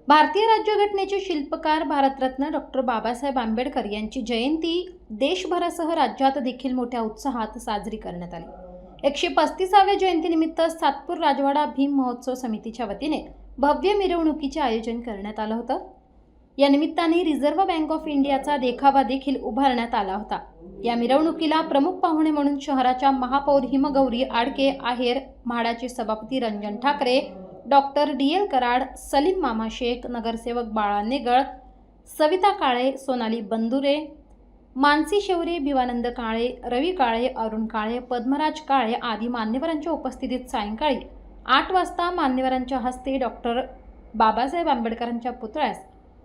भारतीय राज्यघटनेचे शिल्पकार भारतरत्न डॉक्टर बाबासाहेब आंबेडकर यांची जयंती देशभरासह राज्यात देखील मोठ्या उत्साहात साजरी करण्यात आली। 135व्या जयंतीनिमित्त सातपूर राजवाडा भीम महोत्सव समितीच्या वतीने भव्य मिरवणुकीचे आयोजन करण्यात आलं होतं। या निमित्ताने रिझर्व्ह बँक ऑफ इंडियाचा देखावा देखील उभारण्यात आला होता। या मिरवणुकीला प्रमुख पाहुणे म्हणून शहराच्या महापौर हिमगौरी आडके आहेर, म्हाडाचे सभापती रंजन ठाकरे, डॉक्टर DL कराड, सलीम मामा शेख, नगरसेवक बाळा नेगळ, सविता काळे, सोनाली बंदुरे, मानसी शेवरे, भिवानंद काळे, रवी काळे, अरुण काळे, पद्मराज काळे आदी मान्यवरांच्या उपस्थितीत सायंकाळी 8 वाजता मान्यवरांच्या हस्ते डॉक्टर बाबासाहेब आंबेडकरांच्या पुतळ्यास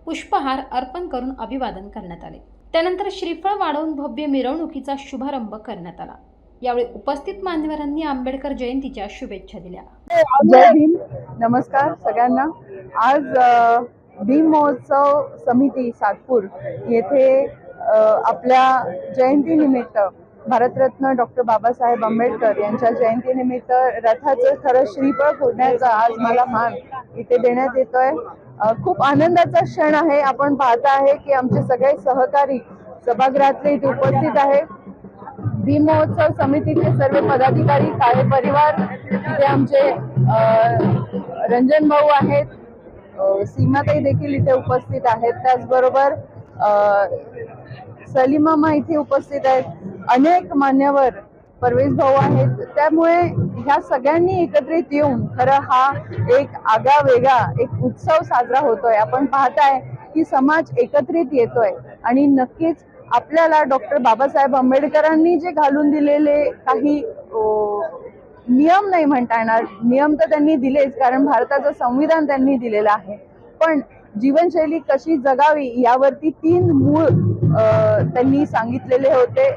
पुष्पहार अर्पण करून अभिवादन करण्यात आले। त्यानंतर श्रीफळ वाढवून भव्य मिरवणुकीचा शुभारंभ करण्यात आला। यावेळी उपस्थित मान्यवरांनी आंबेडकर जयंतीच्या शुभेच्छा दिल्या। जय भीम, नमस्कार सगळ्यांना। आज भीम महोत्सव समिती सातपूर येथे आपल्या जयंतीनिमित्त भारतरत्न डॉक्टर बाबासाहेब आंबेडकर यांच्या जयंतीनिमित्त रथाचं खरं श्रीफळ फोडण्याचा आज मला मान इथे देण्यात येतोय। खूप आनंदाचा क्षण आहे। आपण पाहता आहे की आमचे सगळे सहकारी सभागृहातले इथे उपस्थित आहे। भीम महोत्सव समितीचे सर्व पदाधिकारी, काळे परिवार, इथे आमचे रंजन भाऊ आहेत, सीमाताई देखील इथे उपस्थित आहेत, त्याचबरोबर सलीम मामा इथे उपस्थित आहेत, अनेक मान्यवर, परवेज भाऊ आहेत। त्यामुळे ह्या सगळ्यांनी एकत्रित येऊन खरं हा एक आगळा वेगळा एक उत्सव साजरा होतोय। आपण पाहताय की समाज एकत्रित येतोय आणि नक्कीच आपल्याला डॉक्टर बाबासाहेब आंबेडकरांनी जे घालून दिलेले काही नियम नाही म्हणता येणार, नियम तर त्यांनी दिलेच, कारण भारताचं संविधान त्यांनी दिलेलं आहे, पण जीवनशैली कशी जगावी यावरती 3 मूळ त्यांनी सांगितलेले होते।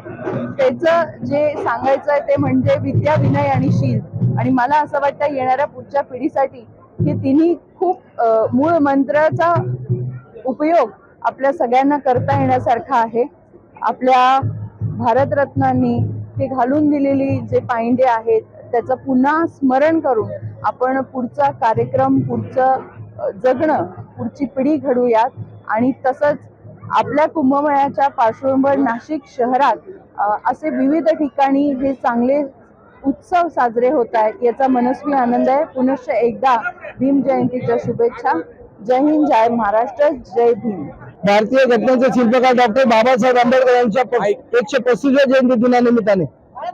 त्याचं जे सांगायचं आहे ते म्हणजे विद्या, विनय आणि शील। आणि मला असं वाटतं येणाऱ्या पुढच्या पिढीसाठी हे तिन्ही खूप मूळ मंत्राचा उपयोग आपल्या सगळ्यांना करता येण्यासारखा आहे। आपल्या भारतरत्नांनी ते घालून दिलेली जे पायंडे आहेत त्याचं पुन्हा स्मरण करून आपण पुढचा कार्यक्रम, पुढचं जगणं, पुढची पिढी घडूयात। आणि तसंच आपल्या कुंभमेळ्याच्या पार्श्वभूमीवर नाशिक शहरात असे विविध ठिकाणी हे चांगले उत्सव साजरे होत आहेत, याचा मनस्वी आनंद आहे। पुनश्च एकदा भीम जयंतीच्या शुभेच्छा। जय हिंद, जय महाराष्ट्र, जय भीम। भारतीय घटनेचे शिल्पकार डॉक्टर बाबासाहेब आंबेडकर यांच्या 135व्या जयंती दिनानिमित्ताने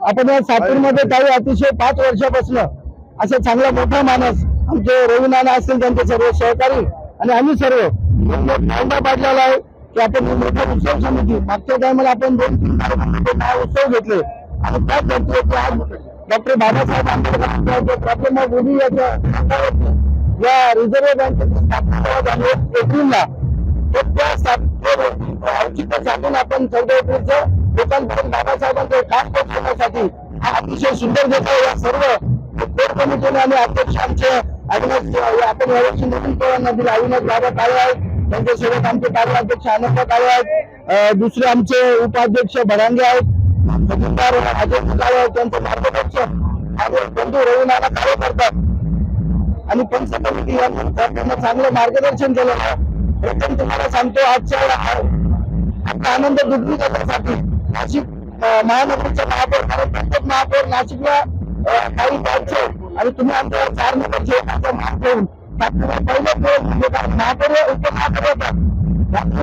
आपण या सातूरमध्ये काही अतिशय 5 वर्षापासून असा चांगला मोठा माणूस आमचे रवी नाना असतील, त्यांचे सर्व सहकारी आणि आम्ही सर्व मांडा पाडलेला आहे की आपण मोठा उत्सव समिती मागच्या टायमाला आपण 2-3 उत्सव घेतले आणि त्याच धर्तीवरती आज डॉक्टर बाबासाहेब आंबेडकर प्राथमिक भूमी या रिझर्व्ह बँकेची स्थापना झाली एप्रिलला, तर त्या औचित्यासाठी आपण 14 एप्रिलचं लोकांपर्यंत बाबासाहेबांचं काम करण्यासाठी हा अतिशय सुंदर देखावा या सर्व कोर कमिटीने आणि अध्यक्ष आमचे अविनाश, आपण यावर्षी नवीन पवारांना दिला, अविनाश बाबा काळे आहेत, त्यांच्यासोबत आमचे कार्याध्यक्ष आनंद काळे आहेत, दुसरे आमचे उपाध्यक्ष भडांगे आहेत, अजय काळे आहेत, त्यांचं मार्गदर्शन बंधू रवी नाना काळे करतात आणि पंच कमिटी यांना चांगलं मार्गदर्शन केलं आहे। प्रथम तुम्हाला सांगतो, आजच्या आपला आनंद दुग्नी करण्यासाठी नाशिक महानगरीचे महापौर, कारण प्रत्येक महापौर नाशिकला काही जायचे आणि तुम्ही आमच्या 4 नंबरचे एकाचा मान ठेवून पहिलं म्हणजे महापौर उपमहापौर होतात,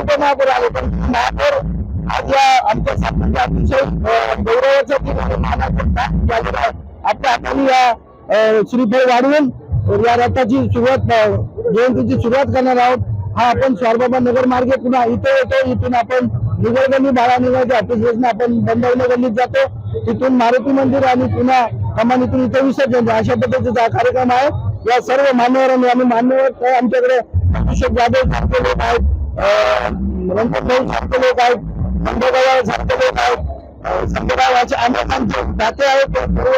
उपमहापौर आले, पण महापौर आज या आमच्या सातपूरच्या अतिशय गौरवाचं मानाचं आपल्या आपण या श्रीफळ वाढवून या रथाची सुरुवात, जयंतीची सुरुवात करणार आहोत। हा आपण स्वारबाबा नगर मार्गे पुन्हा इथे येतो, इथून आपण निगळगल्ली, बाळा निगळच्या ऑफिस आपण बंडवणे गल्लीत जातो, तिथून मारुती मंदिर आणि पुन्हा कमानीतून इथे विसर्जन, अशा पद्धतीचा कार्यक्रम आहे। या सर्व मान्यवरांनी आणि मान्यवर आमच्याकडे अभिषेक जाधव सारखे लोक आहेत, रंजन भाऊ सारखे लोक आहेत, मंडळगाव सारखे लोक आहेत, संघरावाचे अनेकांचे दाते आहेत, सर्व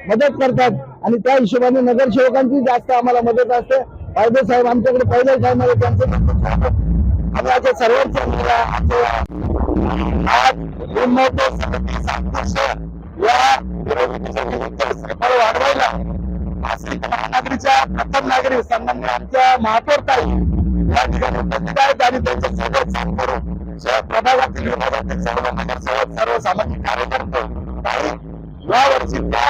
मदत करतात आणि त्या हिशोबाने नगरसेवकांची जास्त आम्हाला मदत असते। पायदे साहेब आमच्याकडे पहिल्या टाइमला त्यांचं आम्ही आता सर्वांच्या वाढवायला महानगरीच्या प्रथम नागरिक सन्मान्य आमच्या महापौर ताई या ठिकाणी उपस्थित आहेत आणि त्यांच्या सोबत सातपूर शहर प्रभागातील विभागातील सर्व नगरसेवक सर्व सामाजिक कार्यकर्ते काही यावर्षीच्या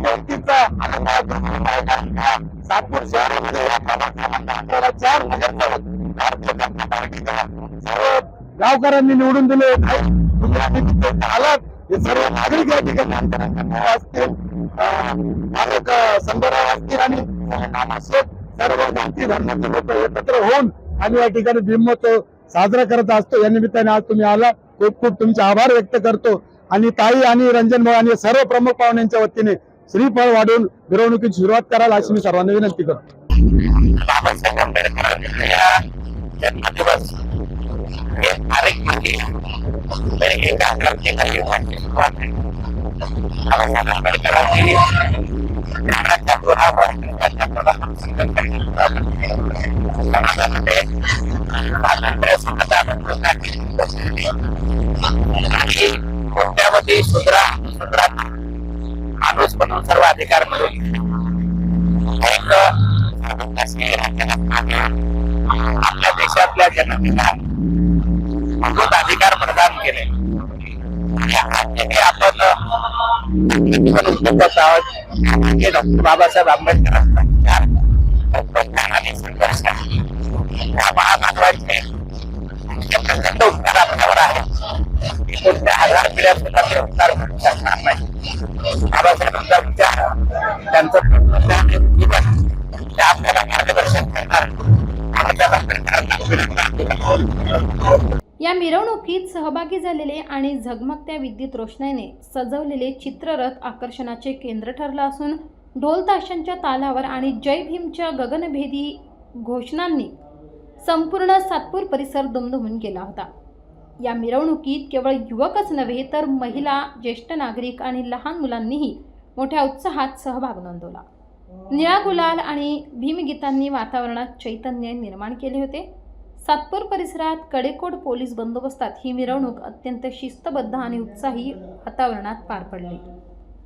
जयंतीचा आनंद सातपूर शहरामध्ये या प्रभाग क्रमांक 11 4 नगरसेवक भारतीय जनता पार्टीला सर्व गावकऱ्यांनी निवडून दिले आलात हे सर्व नागरिक या ठिकाणी अंतरांना असतील भारत संभराव असतील आणि सर्व जाती धर्माचे लोक एकत्र होऊन आणि या ठिकाणी भीमोत्सव साजरा करत असतो. या निमित्ताने आज तुम्ही आला, खूप खूप तुमचे आभार व्यक्त करतो आणि ताई आणि रंजन भाऊ आणि सर्व प्रमुख पाहुण्यांच्या वतीने श्रीफळ वाढवून मिरवणुकीची सुरुवात कराल अशी मी सर्वांना विनंती करतो. बाबासाहेब आंबेडकरांच्या या जन्मदिवस एक आकाराचे कार्यक्रमाची सुरुवात आहे. बाबासाहेब आंबेडकरांनी ज्ञानाच्या जोरावर त्यांच्या प्रधान समाजामध्ये स्वातंत्र्य समता आणि कोट्यावधी शूद्रांना माणूस म्हणून सर्व अधिकार मिळवून एक आपल्या देशातल्या जनतेला मूलभूत अधिकार प्रदान केले. आपण डॉक्टर बाबासाहेब आंबेडकरांचा ज्ञानाने संघर्ष या महामानवाचे प्रचंड उपकार आपल्यावर आहे. कोणत्या हजार पिढ्या सुद्धा ते उपकार मिळू शकणार नाही. बाबासाहेबांचा विचार त्यांचं जीवन ते आपल्याला मार्गदर्शन करणार. या मिरवणुकीत सहभागी झालेले आणि झगमगत्या विद्युत रोषणाईने सजवलेले चित्ररथ आकर्षणाचे केंद्र ठरलं असून ढोल ताशांच्या तालावर आणि जय भीमच्या गगनभेदी घोषणांनी संपूर्ण सातपूर परिसर दुमदुमून गेला होता. या मिरवणुकीत केवळ युवकच नव्हे तर महिला, ज्येष्ठ नागरिक आणि लहान मुलांनीही मोठ्या उत्साहात सहभाग नोंदवला. निळा गुलाल आणि भीमगीतांनी वातावरणात चैतन्य निर्माण केले होते. सातपूर परिसरात कडेकोट पोलीस बंदोबस्तात ही मिरवणूक अत्यंत शिस्तबद्ध आणि उत्साही वातावरणात पार पडली.